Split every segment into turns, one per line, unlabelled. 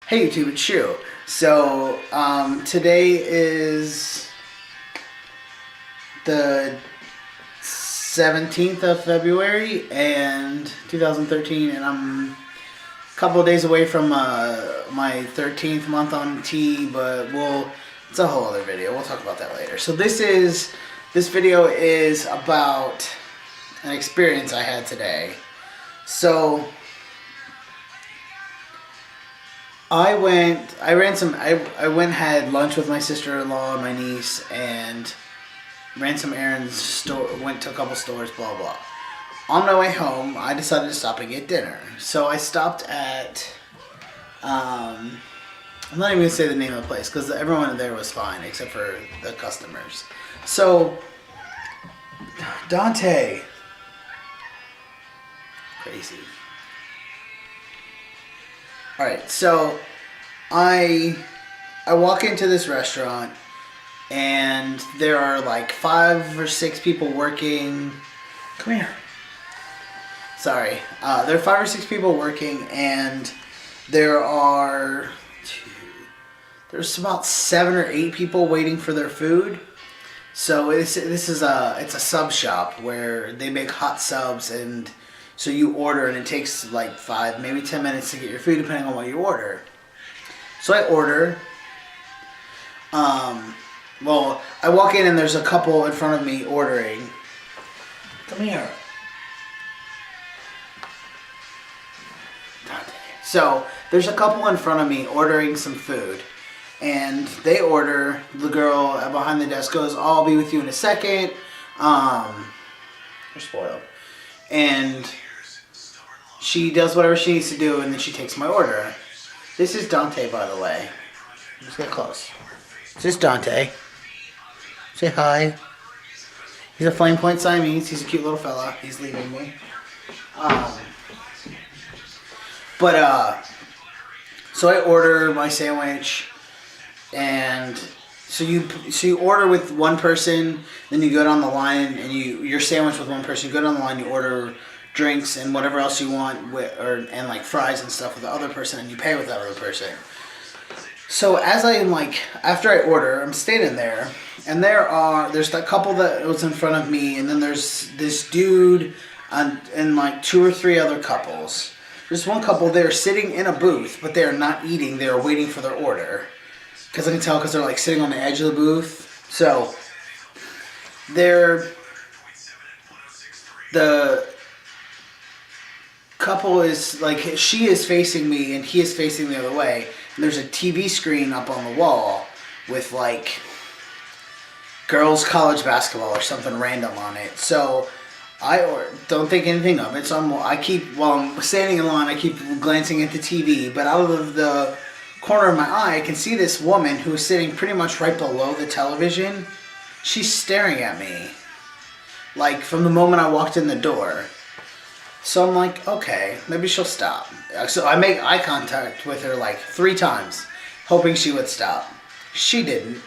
Hey YouTube, it's Shu. So, today is the 17th of February and 2013, and I'm a couple of days away from my 13th month on T, but it's a whole other video. We'll talk about that later. So this video is about an experience I had today. So, I went and had lunch with my sister-in-law and my niece and ran some errands, went to a couple stores, blah, blah. On my way home, I decided to stop and get dinner. So I stopped at, I'm not even going to say the name of the place because everyone there was fine except for the customers. So, Dante. Crazy. Alright, so I walk into this restaurant and there are like 5 or 6 people working. Come here. Sorry. There are 5 or 6 people working and there's about 7 or 8 people waiting for their food. So it's a sub shop where they make hot subs, and so you order and it takes like 5, maybe 10 minutes to get your food depending on what you order. So I order. Well, I walk in and there's a couple in front of me ordering. Come here. So there's a couple in front of me ordering some food. And they order, the girl behind the desk goes, "I'll be with you in a second." You're spoiled. And she does whatever she needs to do, and then she takes my order. This is Dante, by the way. Let's get close. This is Dante. Say hi. He's a Flame Point Siamese. He's a cute little fella. He's leaving me. So I order my sandwich, and so you order with one person, then you go down the line, and you're sandwiched with one person. You go down the line, you order drinks and whatever else you want, and like fries and stuff with the other person, and you pay with that other person. So after I order, I'm standing there, and there's that couple that was in front of me, and then there's this dude and like 2 or 3 other couples. There's one couple, they're sitting in a booth, but they're not eating, they're waiting for their order. Because I can tell because they're like sitting on the edge of the booth. So, the couple is like, she is facing me and he is facing the other way. And there's a TV screen up on the wall with like girls college basketball or something random on it. So I don't think anything of it. So while I'm standing in line, I keep glancing at the TV, but out of the corner of my eye, I can see this woman who is sitting pretty much right below the television. She's staring at me, like from the moment I walked in the door. So I'm like, okay, maybe she'll stop. So I make eye contact with her like 3 times, hoping she would stop. She didn't.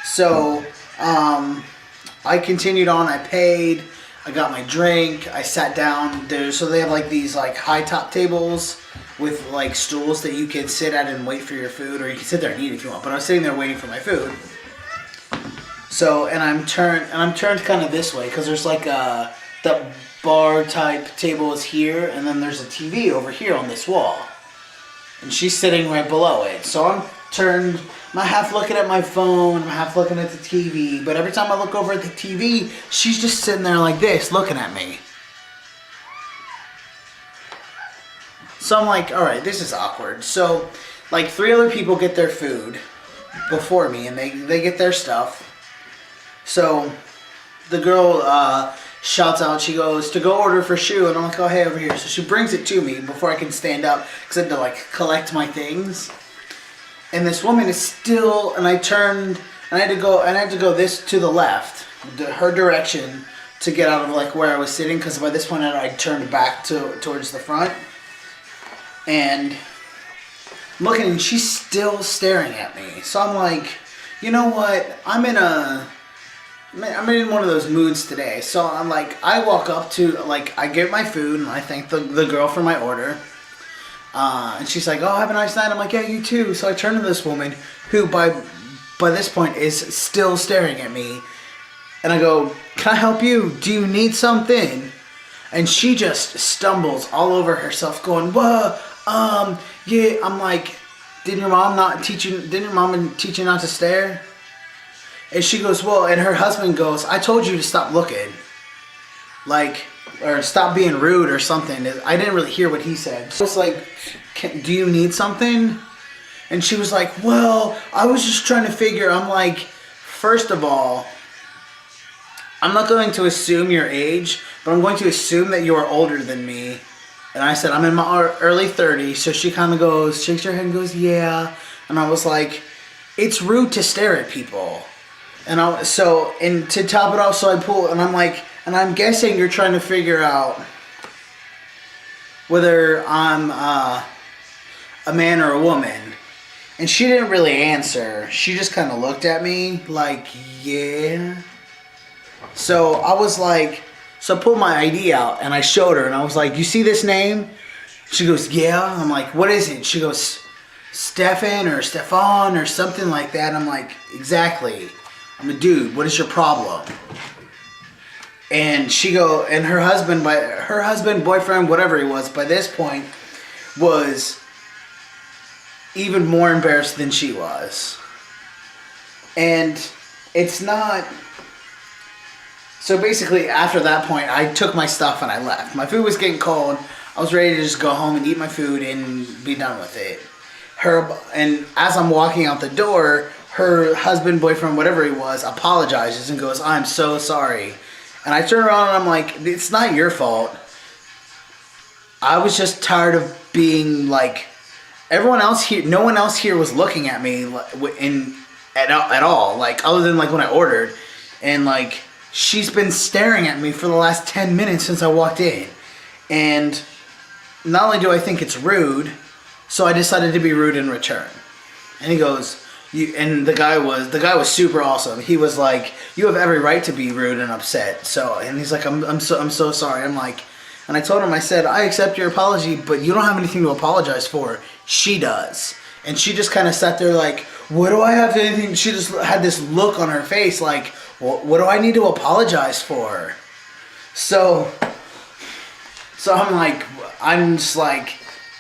So I continued on. I paid. I got my drink. I sat down there. So they have like these like high top tables with like stools that you can sit at and wait for your food, or you can sit there and eat if you want. But I was sitting there waiting for my food. So, and I'm turned kind of this way because there's like the bar type table is here, and then there's a TV over here on this wall, and she's sitting right below it. So I'm turned. I'm half looking at my phone. I'm half looking at the TV. But every time I look over at the TV, she's just sitting there like this, looking at me. So I'm like, all right, this is awkward. So, like 3 other people get their food before me, and they get their stuff. So the girl shouts out, she goes, "To go order for Shu," and I'm like, "Oh, hey, over here." So she brings it to me before I can stand up because I had to like collect my things. And this woman is still, and I turned, and I had to go this to the left, her direction, to get out of like where I was sitting, because by this point I turned back towards the front. And I'm looking, and she's still staring at me. So I'm like, you know what? I'm in one of those moods today. So I'm like, I walk up to, like, I get my food, and I thank the girl for my order. And she's like, oh, have a nice night. I'm like, yeah, you too. So I turn to this woman who by this point is still staring at me. And I go, can I help you? Do you need something? And she just stumbles all over herself going, whoa, yeah. I'm like, didn't your mom teach you not to stare? And she goes, well, and her husband goes, I told you to stop looking. Like, or stop being rude or something. I didn't really hear what he said. So I was like, do you need something? And she was like, well, I was just trying to figure. I'm like, first of all, I'm not going to assume your age, but I'm going to assume that you are older than me. And I said, I'm in my early 30s. So she kind of goes, shakes her head and goes, yeah. And I was like, it's rude to stare at people. And to top it off, so I pull, and I'm like, and I'm guessing you're trying to figure out whether I'm a man or a woman. And she didn't really answer. She just kind of looked at me like, yeah. So I was like, so I pulled my ID out and I showed her and I was like, you see this name? She goes, yeah. I'm like, what is it? She goes, Stefan or Stefan or something like that. I'm like, exactly. I'm a dude. What is your problem? And her husband, boyfriend, whatever he was, by this point, was even more embarrassed than she was. And it's not. So basically, after that point, I took my stuff and I left. My food was getting cold. I was ready to just go home and eat my food and be done with it. And as I'm walking out the door, her husband, boyfriend, whatever he was, apologizes and goes, I'm so sorry. And I turn around and I'm like, it's not your fault. I was just tired of being like, everyone else here, no one else here was looking at me at all. Like, other than like when I ordered. And like, she's been staring at me for the last 10 minutes since I walked in. And not only do I think it's rude, so I decided to be rude in return. And he goes, and the guy was super awesome. He was like, you have every right to be rude and upset. So, and he's like, I'm so sorry. I'm like, and I told him, I said, I accept your apology, but you don't have anything to apologize for. She does. And she just kind of sat there like, what do I have to anything? She just had this look on her face like, what do I need to apologize for? So I'm just like,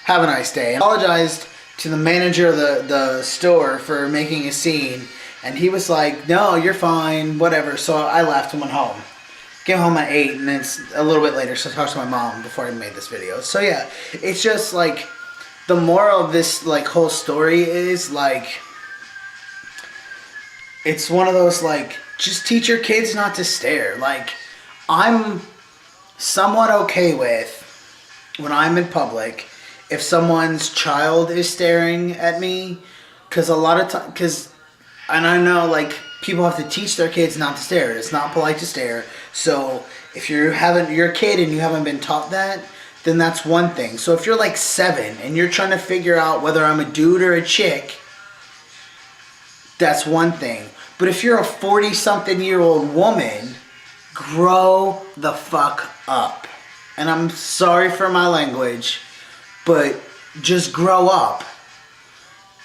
have a nice day. I apologized to the manager of the store for making a scene. And he was like, no, you're fine, whatever. So I left and went home. Came home at 8 and then a little bit later, so I talked to my mom before I made this video. So yeah, it's just like, the moral of this like whole story is like, it's one of those like, just teach your kids not to stare. Like, I'm somewhat okay with when I'm in public if someone's child is staring at me, because a lot of time, and I know like people have to teach their kids not to stare. It's not polite to stare. So if you're a kid and you haven't been taught that, then that's one thing. So if you're like 7 and you're trying to figure out whether I'm a dude or a chick, that's one thing. But if you're a 40-something-year-old woman, grow the fuck up. And I'm sorry for my language, but just grow up.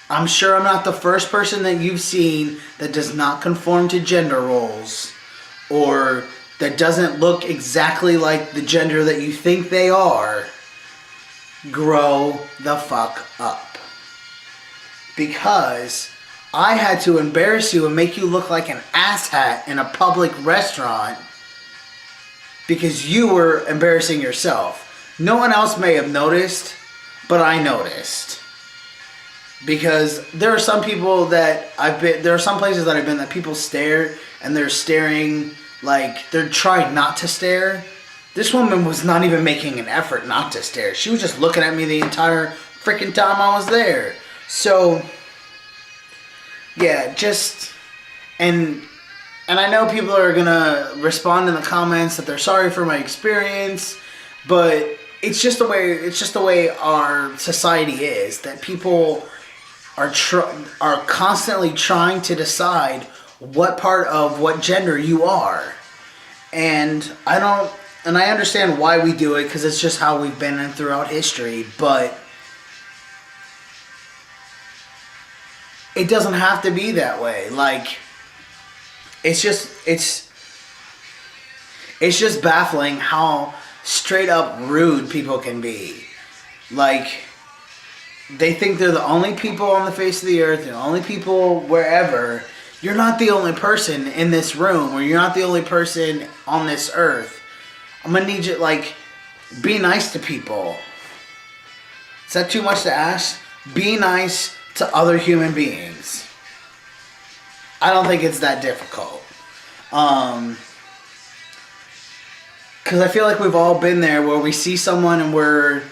I'm sure I'm not the first person that you've seen that does not conform to gender roles or that doesn't look exactly like the gender that you think they are. Grow the fuck up. Because I had to embarrass you and make you look like an asshat in a public restaurant because you were embarrassing yourself. No one else may have noticed, but I noticed. Because there are some people that there are some places that I've been that people stare and they're staring like they're trying not to stare. This woman was not even making an effort not to stare. She was just looking at me the entire freaking time I was there. So, yeah, and I know people are gonna respond in the comments that they're sorry for my experience, but it's just the way our society is, that people are constantly trying to decide what part of what gender you are. And I understand why we do it, because it's just how we've been in throughout history, but it doesn't have to be that way. Like, it's just baffling how straight up rude people can be. Like, they think they're the only people on the face of the earth, the only people wherever. You're not the only person in this room, or you're not the only person on this earth. I'm gonna need you, like, be nice to people. Is that too much to ask? Be nice to other human beings. I don't think it's that difficult. Because I feel like we've all been there where we see someone and we're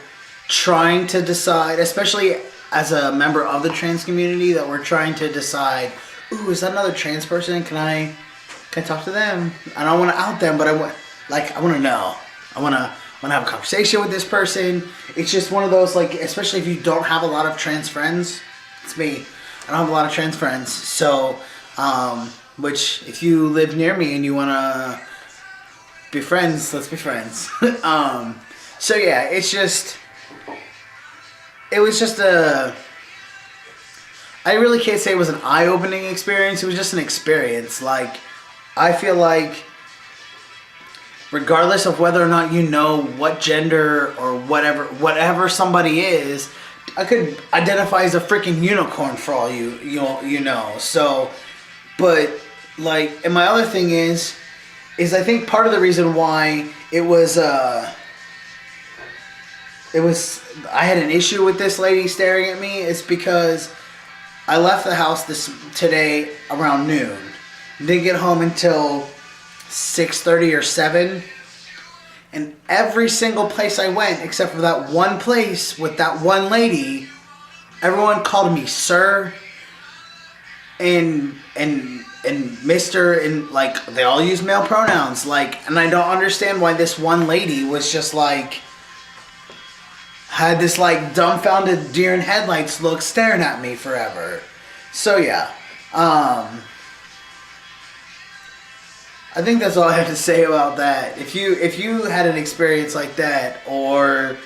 trying to decide, especially as a member of the trans community, that we're trying to decide, ooh, is that another trans person? Can I talk to them? I don't want to out them, but I want to know. I want to have a conversation with this person. It's just one of those, like, especially if you don't have a lot of trans friends. It's me. I don't have a lot of trans friends. So, which, if you live near me and you want to be friends, let's be friends. So yeah, it was just I really can't say it was an eye-opening experience. It was just an experience. Like, I feel like regardless of whether or not you know what gender or whatever somebody is, I could identify as a freaking unicorn for all you know. So, but like, and my other thing is I think part of the reason why I had an issue with this lady staring at me is because I left the house today around noon. Didn't get home until 6:30 or 7. And every single place I went, except for that one place with that one lady, everyone called me sir and Mr. and, like, they all use male pronouns. Like, and I don't understand why this one lady was just like, had this, like, dumbfounded deer in headlights look staring at me forever. So yeah, I think that's all I have to say about that. If you had an experience like that, or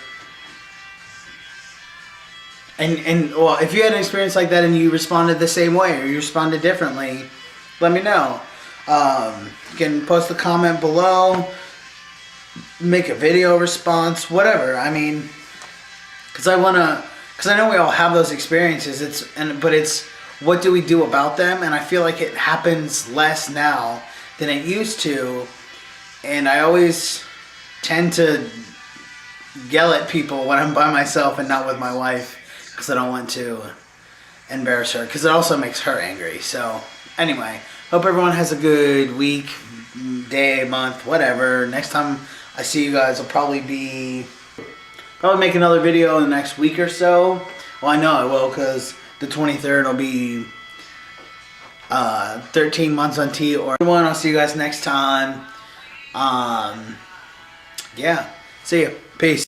well, if you had an experience like that and you responded the same way or you responded differently, let me know. You can post a comment below, make a video response, whatever. I mean, because I know we all have those experiences. But it's what do we do about them? And I feel like it happens less now than it used to. And I always tend to yell at people when I'm by myself and not with my wife, because I don't want to embarrass her, because it also makes her angry. So anyway, hope everyone has a good week, day, month, whatever. Next time I see you guys, I'll probably make another video in the next week or so. Well, I know I will, because the 23rd will be 13 months on T. Or everyone, I'll see you guys next time. Yeah, see ya. Peace.